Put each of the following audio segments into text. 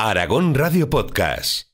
Aragón Radio Podcast.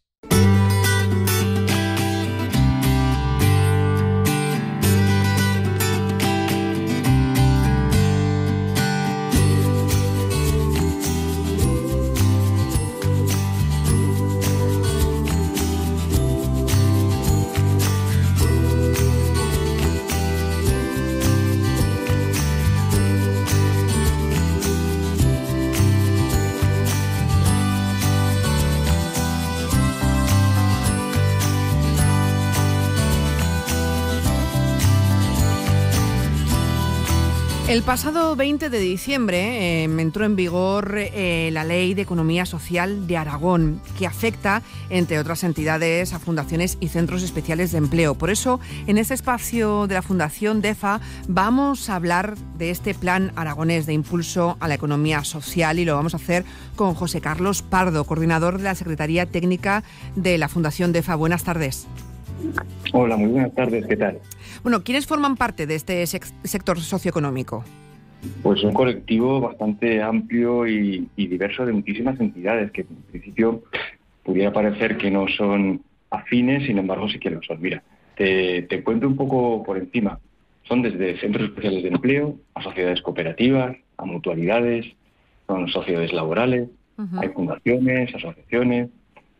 El pasado 20 de diciembre entró en vigor la Ley de Economía Social de Aragón, que afecta, entre otras entidades, a fundaciones y centros especiales de empleo. Por eso, en este espacio de la Fundación DEFA vamos a hablar de este plan aragonés de impulso a la economía social y lo vamos a hacer con José Carlos Pardo, coordinador de la Secretaría Técnica de la Fundación DEFA. Buenas tardes. Hola, muy buenas tardes, ¿qué tal? Bueno, ¿quiénes forman parte de este sector socioeconómico? Pues un colectivo bastante amplio y diverso de muchísimas entidades que en principio pudiera parecer que no son afines, sin embargo sí que lo son. Mira, te cuento un poco por encima. Son desde centros especiales de empleo, a sociedades cooperativas, a mutualidades, son sociedades laborales, hay fundaciones, asociaciones,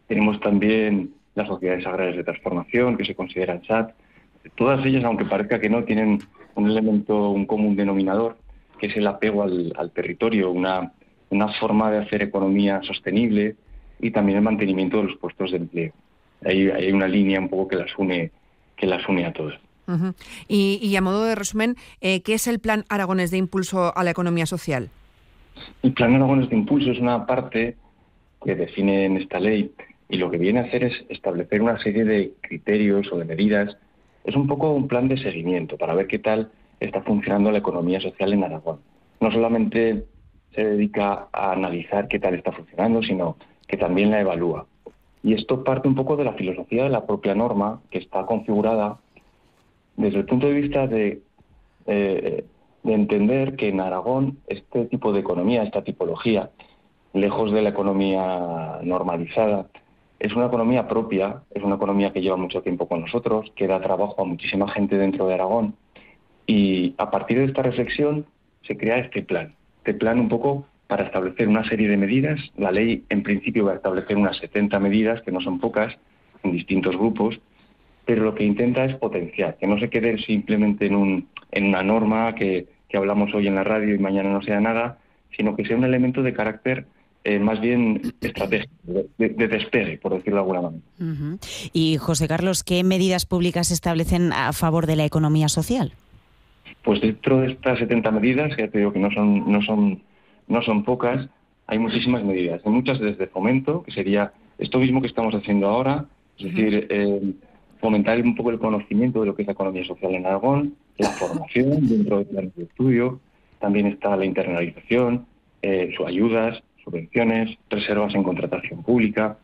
tenemos también las sociedades agrarias de transformación que se consideran SAT. Todas ellas, aunque parezca que no, tienen un elemento, un común denominador, que es el apego al territorio, una forma de hacer economía sostenible y también el mantenimiento de los puestos de empleo. Hay una línea un poco que las une a todas. Uh-huh. Y a modo de resumen, ¿qué es el Plan Aragonés de Impulso a la Economía Social? El Plan Aragonés de Impulso es una parte que define en esta ley y lo que viene a hacer es establecer una serie de criterios o de medidas. Es un poco un plan de seguimiento para ver qué tal está funcionando la economía social en Aragón. No solamente se dedica a analizar qué tal está funcionando, sino que también la evalúa. Y esto parte un poco de la filosofía de la propia norma, que está configurada desde el punto de vista de entender que en Aragón este tipo de economía, esta tipología, lejos de la economía normalizada, es una economía propia, es una economía que lleva mucho tiempo con nosotros, que da trabajo a muchísima gente dentro de Aragón. Y a partir de esta reflexión se crea este plan un poco para establecer una serie de medidas. La ley en principio va a establecer unas 70 medidas, que no son pocas, en distintos grupos, pero lo que intenta es potenciar, que no se quede simplemente en una norma que hablamos hoy en la radio y mañana no sea nada, sino que sea un elemento de carácter más bien estratégico, de despegue, por decirlo de alguna manera. Uh-huh. Y, José Carlos, ¿qué medidas públicas se establecen a favor de la economía social? Pues dentro de estas 70 medidas, que ya te digo que no son pocas, hay muchísimas medidas. Hay muchas desde fomento, que sería esto mismo que estamos haciendo ahora, es decir, fomentar un poco el conocimiento de lo que es la economía social en Aragón, la formación dentro de planes de estudio, también está la internalización, sus ayudas, subvenciones, reservas en contratación pública.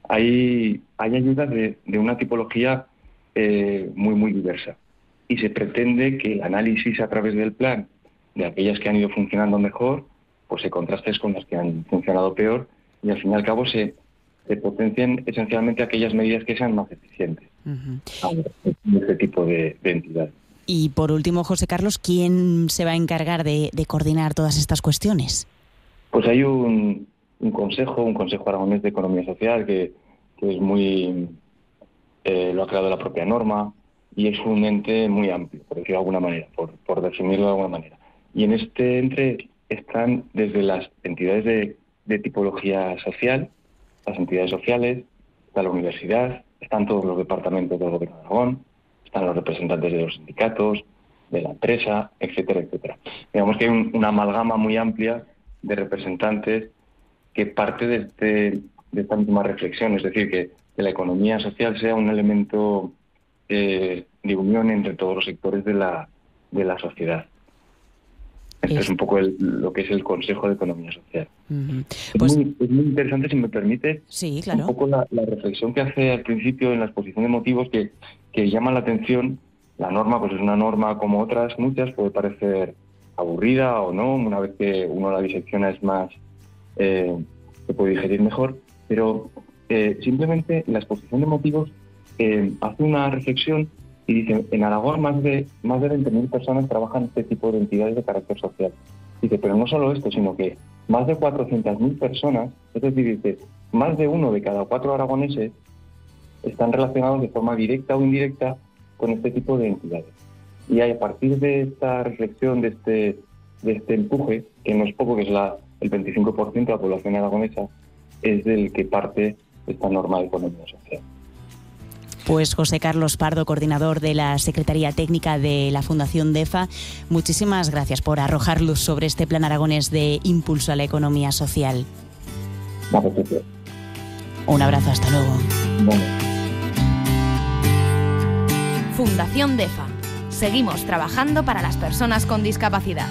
Hay ayudas de una tipología muy, muy diversa. Y se pretende que el análisis a través del plan de aquellas que han ido funcionando mejor, pues se contraste con las que han funcionado peor y al fin y al cabo se potencien esencialmente aquellas medidas que sean más eficientes en este tipo de entidades. Y por último, José Carlos, ¿quién se va a encargar de coordinar todas estas cuestiones? Pues hay un consejo aragonés de economía social que es muy lo ha creado la propia norma y es un ente muy amplio, por decirlo de alguna manera, por definirlo de alguna manera. Y en este ente están desde las entidades de tipología social, las entidades sociales, está la universidad, están todos los departamentos del Gobierno de Aragón, están los representantes de los sindicatos, de la empresa, etcétera, etcétera. Digamos que hay una amalgama muy amplia de representantes que parte de esta misma reflexión, es decir, que la economía social sea un elemento de unión entre todos los sectores de la sociedad. Esto es un poco lo que es el Consejo de Economía Social. Uh-huh. Pues, es muy interesante, si me permite, sí, claro, un poco la reflexión que hace al principio en la exposición de motivos que llama la atención. La norma pues es una norma como otras muchas, puede parecer aburrida o no, una vez que uno la disecciona es más, se puede digerir mejor, pero simplemente la exposición de motivos hace una reflexión y dice, en Aragón más de 20.000 personas trabajan en este tipo de entidades de carácter social. Dice, pero no solo esto, sino que más de 400.000 personas, es decir, dice, más de 1 de cada 4 aragoneses están relacionados de forma directa o indirecta con este tipo de entidades. Y a partir de esta reflexión, de este empuje, que no es poco, que es el 25% de la población aragonesa, es del que parte esta norma de economía social. Pues José Carlos Pardo, coordinador de la Secretaría Técnica de la Fundación DEFA, muchísimas gracias por arrojar luz sobre este plan aragonés de impulso a la economía social. Gracias. Un abrazo, hasta luego. Bueno. Fundación DEFA. Seguimos trabajando para las personas con discapacidad.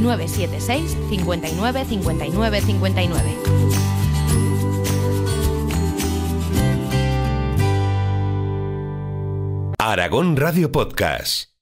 976 59 59 59. Aragón Radio Podcast.